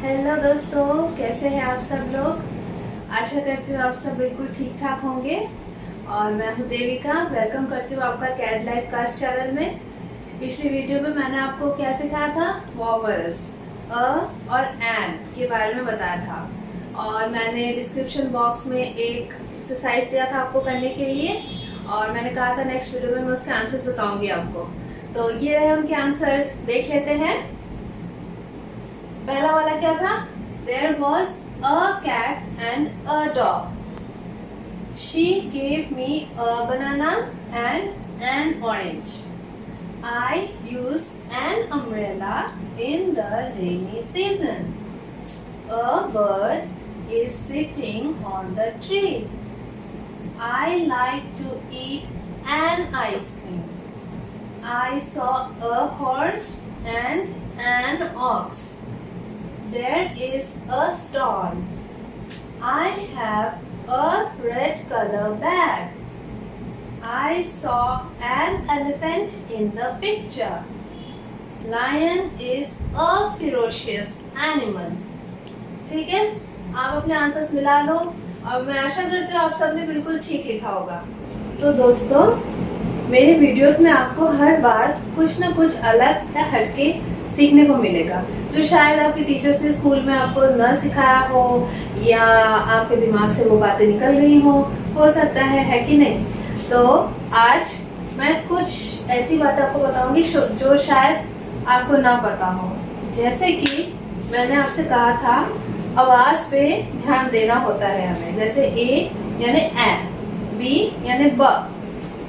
Hello दोस्तों, कैसे हैं आप सब लोग। आशा करती हूँ आप सब बिल्कुल ठीक ठाक होंगे। और मैं हूँ देविका, वेलकम करती हूँ आपका कैड लाइफ कास्ट चैनल में। पिछली वीडियो में मैंने आपको क्या सिखाया था, वॉवल्स अ और एन के बारे में बताया था। और मैंने डिस्क्रिप्शन बॉक्स में एक एक्सरसाइज दिया था आपको करने के लिए, और मैंने कहा था नेक्स्ट वीडियो में मैं उसके आंसर्स बताऊंगी आपको। तो ये रहे उनके आंसर्स, देख लेते हैं। पहला वाला क्या था, There was a cat and a dog. She gave me a banana and an orange. I used an umbrella in the rainy season. A bird is sitting on the tree. I like to eat an ice cream. I saw a horse and an ox. There is a stall. I have a red color bag. I saw an elephant in the picture. Lion is a ferocious animal. ठीक है, आप अपने answers मिला लो और मैं आशा करती हूँ आप सबने बिल्कुल ठीक लिखा होगा। तो दोस्तों, मेरे वीडियोस में आपको हर बार कुछ ना कुछ अलग या हटके सीखने को मिलेगा, जो शायद आपके टीचर्स ने स्कूल में आपको न सिखाया हो, या आपके दिमाग से वो बातें निकल गई हो सकता है कि नहीं। तो आज मैं कुछ ऐसी बातें आपको बताऊंगी जो शायद आपको ना पता हो। जैसे कि मैंने आपसे कहा था, आवाज पे ध्यान देना होता है हमें। जैसे ए यानी ए, बी यानी ब।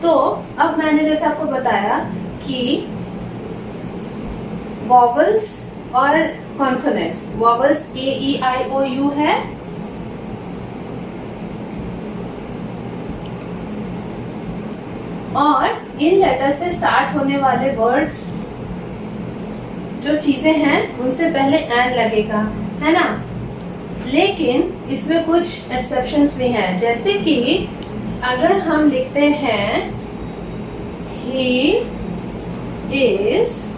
तो अब मैंने जैसे आपको बताया कि वॉवल्स और consonants, vowels A E I O U है, और इन लेटर से स्टार्ट होने वाले वर्ड्स जो चीजें हैं उनसे पहले एन लगेगा, है ना। लेकिन इसमें कुछ एक्सेप्शंस भी हैं। जैसे कि अगर हम लिखते हैं ही इज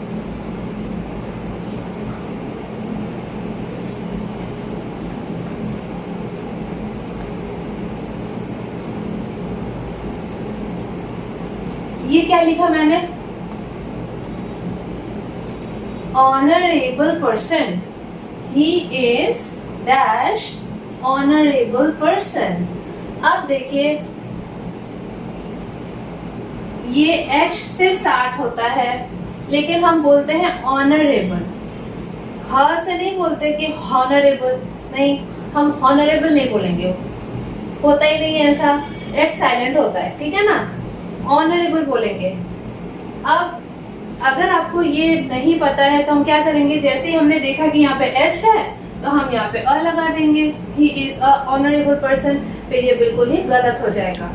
ये क्या लिखा मैंने, honourable person, he is dash honourable person. अब देखिए, ये एच से स्टार्ट होता है, लेकिन हम बोलते हैं ऑनरेबल। ह से नहीं बोलते कि हॉनरेबल, नहीं, हम हॉनरेबल नहीं बोलेंगे, होता ही नहीं है ऐसा, एच साइलेंट होता है, ठीक है ना, ऑनरेबल बोलेंगे। अब अगर आपको ये नहीं पता है तो हम क्या करेंगे, जैसे ही हमने देखा कि यहाँ पे एच है तो हम यहाँ पे अ लगा देंगे, he is a honourable person. फिर ये बिल्कुल ही गलत हो जाएगा।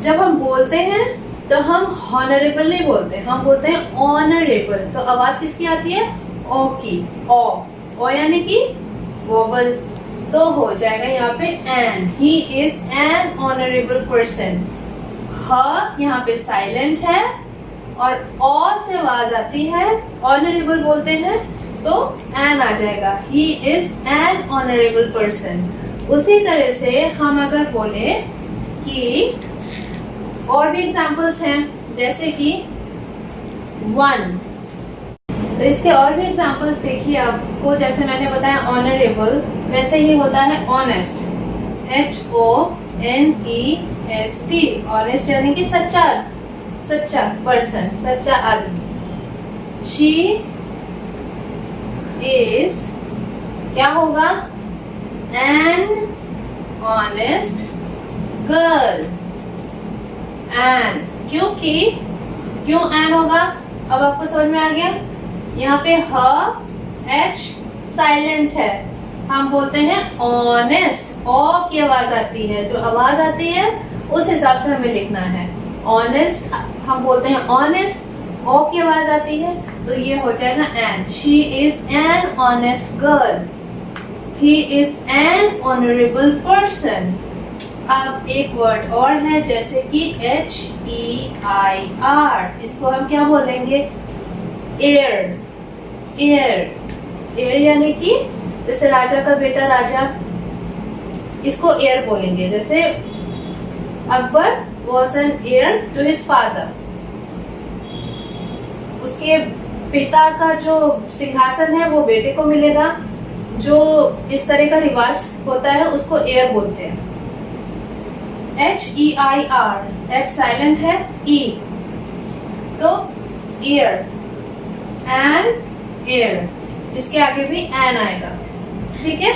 जब हम बोलते हैं तो हम हॉनरेबल नहीं बोलते, हम बोलते हैं ऑनरेबल। तो आवाज किसकी आती है, ओ की, ओ यानी कि वोवल। तो हो जाएगा यहाँ पे an, he is an honourable person. ह यहाँ पे साइलेंट है और ओ से आवाज आती है, ऑनरेबल बोलते हैं तो एन आ जाएगा, ही इज एन ऑनरेबल पर्सन। उसी तरह से हम अगर बोले कि, और भी एग्जांपल्स हैं, जैसे कि वन, तो इसके और भी एग्जांपल्स देखिए आपको। जैसे मैंने बताया ऑनरेबल, वैसे ही होता है ऑनेस्ट, HONEST, ऑनेस्ट यानी कि सच्चा, सच्चा पर्सन, सच्चा आदमी। शी इज क्या होगा, एन ऑनेस्ट गर्ल। एन, क्योंकि क्यों एन होगा, अब आपको समझ में आ गया। यहाँ पे ह एच साइलेंट है, हम बोलते हैं ऑनेस्ट, ओ की आवाज आती है, जो आवाज आती है उस हिसाब से हमें लिखना है। ऑनेस्ट हम बोलते हैं ऑनेस्ट, ओ की आवाज आती है तो ये हो जाएगा an. She is an honest girl, he is an honourable person. अब एक वर्ड और है, जैसे कि HEIR, इसको हम क्या बोलेंगे, एयर, एयर। एयर यानी कि जैसे राजा का बेटा राजा, इसको एयर बोलेंगे। जैसे Akbar was an heir to his father, उसके पिता का जो सिंहासन है वो बेटे को मिलेगा। जो इस तरह का रिवाज होता है उसको एयर बोलते हैं। HEIR, H साइलेंट है, E तो एयर, एन एयर, इसके आगे भी एन आएगा। ठीक है,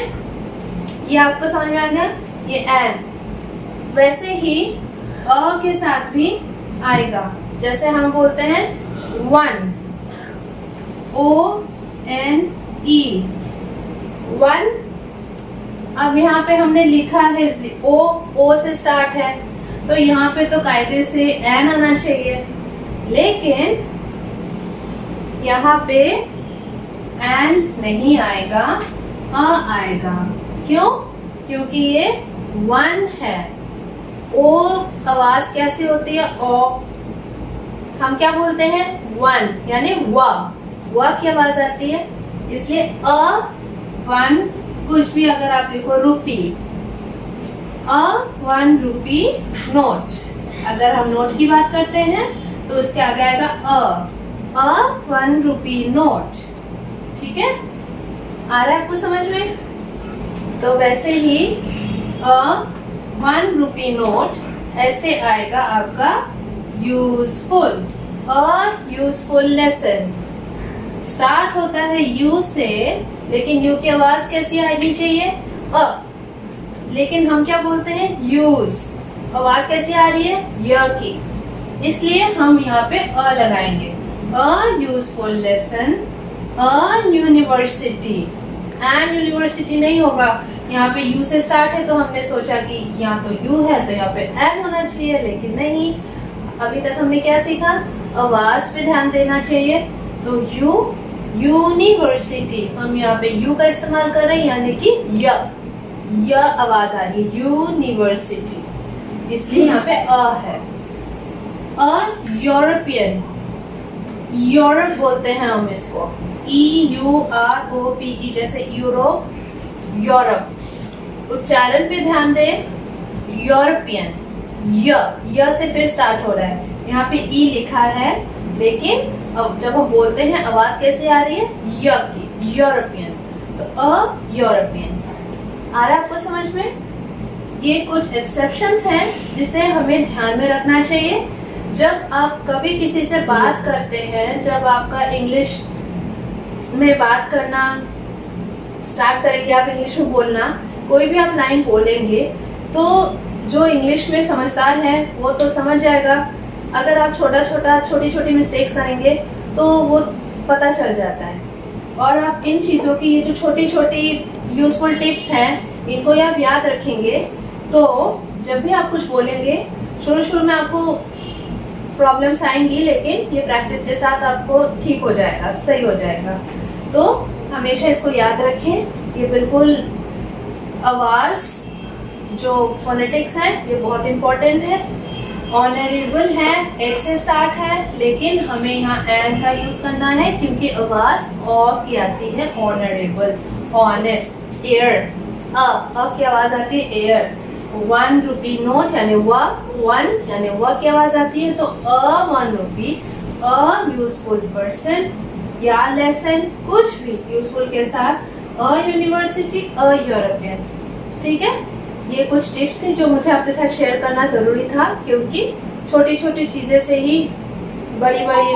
ये आपको समझ में आ गया, ये एन। वैसे ही अ के साथ भी आएगा। जैसे हम बोलते हैं वन, ONE, वन। अब यहाँ पे हमने लिखा है ओ से स्टार्ट है, तो यहाँ पे तो कायदे से एन आना चाहिए, लेकिन यहाँ पे एन नहीं आएगा, अ आएगा। क्यों? क्योंकि ये वन है। ओ आवाज कैसी होती है? ओ। हम क्या बोलते हैं? वन, यानी व की आवाज आती है, इसलिए अ वन। कुछ भी अगर आप लिखो रुपी, अ 1 रुपी नोट। अगर हम नोट की बात करते हैं तो इसके आगे आएगा अ 1 रुपी नोट। ठीक है, आ रहा है आपको समझ में? तो वैसे ही अ 1 रुपी नोट ऐसे आएगा आपका useful. A useful lesson start होता है यू से, लेकिन यू की आवाज कैसी आनी चाहिए? अ। लेकिन हम क्या बोलते हैं? यूज। आवाज कैसी आ रही है? य की, इसलिए हम यहाँ पे अ लगाएंगे। A useful lesson, a university. And university नहीं होगा, यहाँ पे यू से स्टार्ट है तो हमने सोचा कि यहाँ तो यू है तो यहाँ पे एन होना चाहिए, लेकिन नहीं। अभी तक हमने क्या सीखा? आवाज पे ध्यान देना चाहिए। तो यू, यूनिवर्सिटी, हम यहाँ पे यू का इस्तेमाल कर रहे हैं, यानी कि य आवाज आ रही है, यूनिवर्सिटी, इसलिए यहाँ पे अ है। अ यूरोपियन, यूरोप बोलते हैं हम इसको, EUROPE, जैसे यूरोप, यूरोप। उच्चारण पे ध्यान दें, यूरोपियन, य से फिर स्टार्ट हो रहा है, यहाँ पे ई लिखा है, लेकिन अब जब हम बोलते हैं आवाज कैसे आ रही है? य की, यूरोपियन। तो अ यूरोपियन। आ रहा है आपको समझ में? ये कुछ एक्सेप्शंस हैं जिसे हमें ध्यान में रखना चाहिए जब आप कभी किसी से बात करते हैं। जब आपका इंग्लिश में बात करना स्टार्ट करेंगे, आप इंग्लिश में बोलना, कोई भी आप लाइन बोलेंगे तो जो इंग्लिश में समझदार है वो तो समझ जाएगा। अगर आप छोटी छोटी मिस्टेक्स करेंगे तो वो पता चल जाता है। और आप इन चीज़ों की, ये जो छोटी छोटी यूजफुल टिप्स हैं, इनको आप याद रखेंगे तो जब भी आप कुछ बोलेंगे, शुरू में आपको प्रॉब्लम्स आएंगी, लेकिन ये प्रैक्टिस के साथ आपको ठीक हो जाएगा, सही हो जाएगा। तो हमेशा इसको याद रखें। ये बिल्कुल आवाज़ जो फोनेटिक्स है ये बहुत इम्पोर्टेंट है। ऑनरेबल है, एच से स्टार्ट है, लेकिन हमें यहाँ एन का यूज करना है क्योंकि आवाज अ की आती है। ऑनरेबल, ऑनेस्ट, एयर, अ की आवाज आती है, एयर। 1 रुपी नोट यानी वन यानी की आवाज आती है, तो अ 1 रुपी, अ यूजफुल पर्सन या लेसन, कुछ भी यूजफुल के साथ, अ यूनिवर्सिटी, अ यूरोपियन। ठीक है, ये कुछ टिप्स थी जो मुझे आपके साथ शेयर करना ज़रूरी था, क्योंकि छोटी छोटी चीज़ें से ही बड़ी बड़ी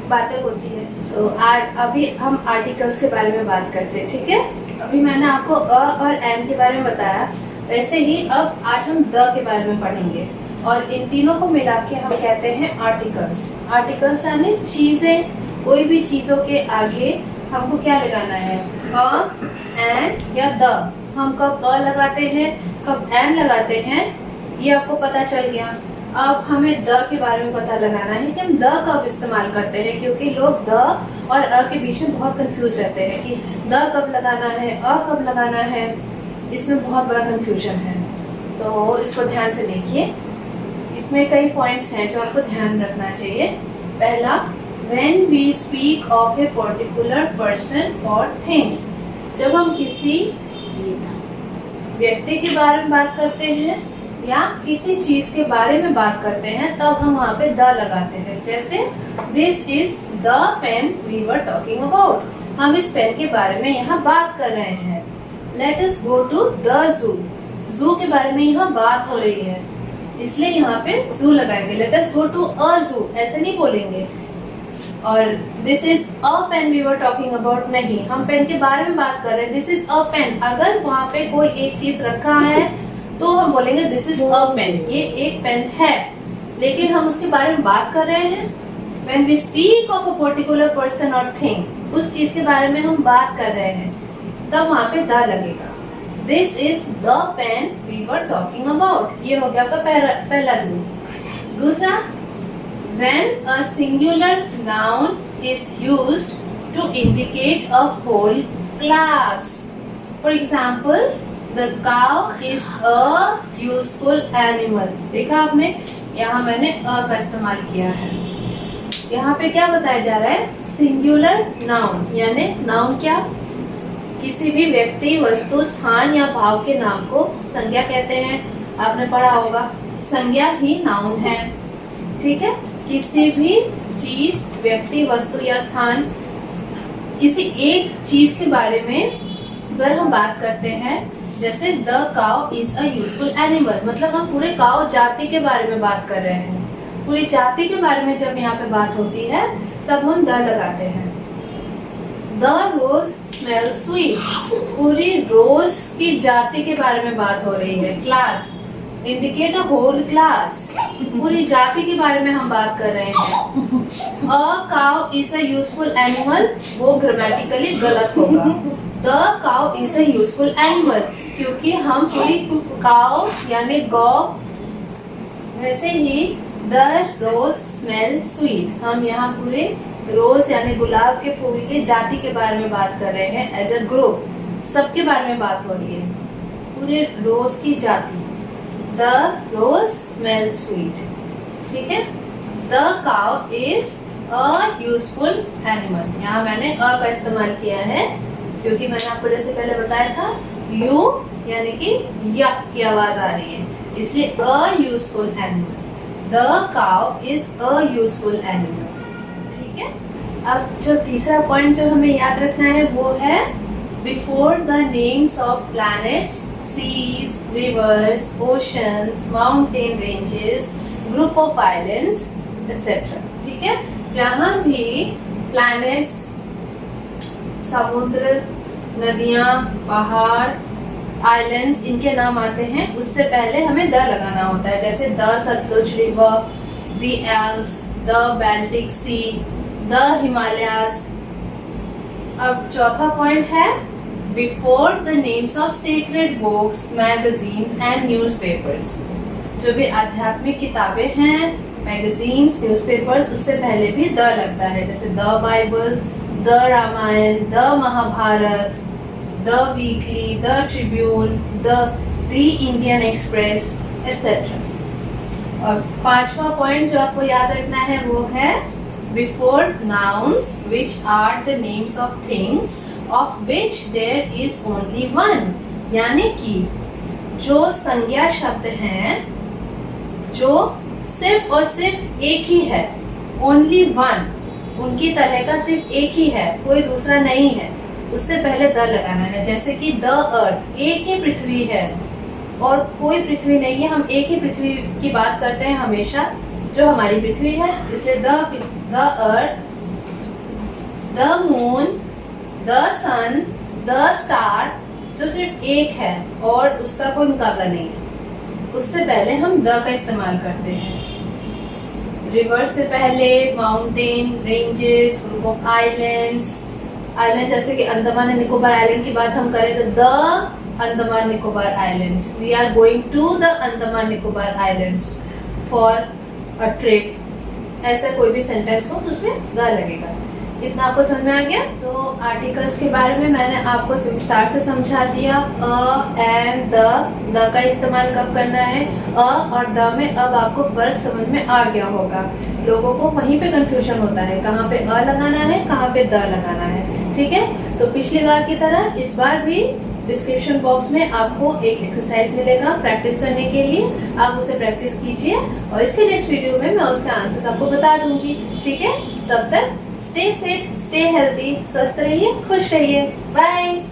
बातें होती है। तो आज अभी हम आर्टिकल्स के बारे में बात करते हैं। ठीक है, अभी मैंने आपको अ और एन के बारे में बताया, वैसे ही अब आज हम द के बारे में पढ़ेंगे, और इन तीनों को मिला के हम कहते हैं आर्टिकल्स। आर्टिकल्स यानी चीज़ें, कोई भी चीज़ों के आगे हमको क्या लगाना है? अ, एन या द। हम कब अ लगाते हैं, कब एन लगाते हैं, ये आपको पता चल गया। अब हमें द के बारे में पता लगाना है कि हम द कब इस्तेमाल करते हैं, क्योंकि लोग द और अ के बीच में बहुत कंफ्यूज रहते हैं कि द कब लगाना है, अ कब लगाना है, इसमें बहुत बड़ा कंफ्यूजन है। तो इसको ध्यान से देखिए, इसमें कई पॉइंट्स हैं जो आपको ध्यान रखना चाहिए। पहला, When we speak of a particular person or thing, जब हम किसी व्यक्ति के बारे में बात करते हैं या किसी चीज के बारे में बात करते हैं तब हम वहाँ पे द लगाते हैं। जैसे this is the pen we were talking about, हम इस पेन के बारे में यहाँ बात कर रहे हैं। Let us go to the zoo, zoo के बारे में यहाँ बात हो रही है इसलिए यहाँ पे जू लगाएंगे। Late us go to a जू ऐसे नहीं बोलेंगे। और this is a pen we were talking about, नहीं, हम पेन के बारे में बात कर रहे हैं। दिस इज अ पेन, अगर वहाँ पे कोई एक चीज रखा है तो हम बोलेंगे दिस इज अ पेन, ये एक पेन है, लेकिन हम उसके बारे में बात कर रहे हैं। When we speak of a particular person or thing, उस चीज के बारे में हम बात कर रहे हैं तब वहाँ पे द लगेगा। This is the pen we were talking about, ये हो गया आपका पहला रूल। दूसरा, when a singular noun is used to indicate a whole class. For example, the cow is a useful animal. देखा आपने, यहाँ मैंने a का इस्तेमाल किया है। यहाँ पे क्या बताया जा रहा है? सिंगुलर नाउन, यानी नाउन क्या? किसी भी व्यक्ति, वस्तु, स्थान या भाव के नाम को संज्ञा कहते हैं। आपने पढ़ा होगा, संज्ञा ही नाउन है। ठीक है, किसी भी चीज, व्यक्ति, वस्तु या स्थान, किसी एक चीज के बारे में अगर हम बात करते हैं, जैसे the cow is a useful animal, मतलब हम पूरे काउ जाति के बारे में बात कर रहे हैं। पूरी जाति के बारे में जब यहाँ पे बात होती है तब हम द लगाते हैं। द रोज स्मेल स्वीट, पूरी रोज की जाति के बारे में बात हो रही है। Class, indicate a whole class, पूरी जाति के बारे में हम बात कर रहे हैं। A cow is a useful animal, वो ग्रामेटिकली गलत होगा। The cow is a useful animal, क्योंकि हम पूरी काउ यानी गौ, वैसे ही द रोज स्मेल स्वीट, हम यहाँ पूरे रोज यानी गुलाब के फूल के जाति के बारे में बात कर रहे हैं। एज अ ग्रुप सबके बारे में बात हो रही है, पूरे रोज की जाति। द रोज स्मेल स्वीट, ठीक है। The cow is a useful animal, यहाँ मैंने अ का इस्तेमाल किया है क्योंकि मैंने आपको जैसे पहले बताया था यू यानी कि य की आवाज आ रही है, इसलिए a useful animal. The cow is a useful animal, ठीक है। अब जो तीसरा पॉइंट जो हमें याद रखना है वो है before the names of planets, seas, rivers, oceans, mountain ranges, group of islands, etc. ठीक है, जहाँ भी planets, समुद्र, नदियाँ, पहाड़, islands, इनके नाम आते हैं उससे पहले हमें द लगाना होता है। जैसे the Sutlej river, the Alps, the Baltic sea, the Himalayas. अब चौथा पॉइंट है before the names of sacred books, magazines and newspapers. जो भी आध्यात्मिक किताबें हैं, मैगजीन्स, न्यूज़पेपर्स, उससे पहले भी द लगता है। जैसे the Bible, the Ramayana, the Mahabharata, the weekly, the Tribune, the Indian Express, etcetera. और पांचवा पॉइंट जो आपको याद रखना है वो है before nouns which are the names of things of which there is only one, यानी कि जो संज्ञा शब्द हैं जो सिर्फ और सिर्फ एक ही है, only one, उनकी तरह का सिर्फ एक ही है, कोई दूसरा नहीं है, उससे पहले द लगाना है। जैसे कि द अर्थ, एक ही पृथ्वी है और कोई पृथ्वी नहीं है, हम एक ही पृथ्वी की बात करते हैं हमेशा जो हमारी पृथ्वी है, इसलिए the earth, the moon, the sun, the star, जो सिर्फ एक है और उसका कोई मुकाबला नहीं है, उससे पहले हम द का इस्तेमाल करते हैं। रिवर से पहले mountain, ranges, group of islands, island जैसे कि अंडमान एंड निकोबार आइलैंड की बात हम करें तो the Andaman Nicobar islands, we are going to the Andaman Nicobar islands for a trip, ऐसा कोई भी सेंटेंस हो तो उसमें द लगेगा। इतना आपको समझ में आ गया? तो आर्टिकल्स के बारे में मैंने आपको विस्तार से समझा दिया। अ एंड द का इस्तेमाल कब करना है। अ और द में अब आपको फर्क समझ में आ गया होगा। लोगों को वहीं पे कंफ्यूजन होता है, कहाँ पे अ लगाना है, कहाँ पे द लगाना है। ठीक है, तो पिछली बार की तरह इस बार भी डिस्क्रिप्शन बॉक्स में आपको एक एक्सरसाइज मिलेगा प्रैक्टिस करने के लिए। आप उसे प्रैक्टिस कीजिए और इसके नेक्स्ट वीडियो में मैं उसके आंसर्स आपको बता दूंगी। ठीक है, तब तक स्टे फिट, स्टे हेल्दी, स्वस्थ रहिए, खुश रहिए। बाय।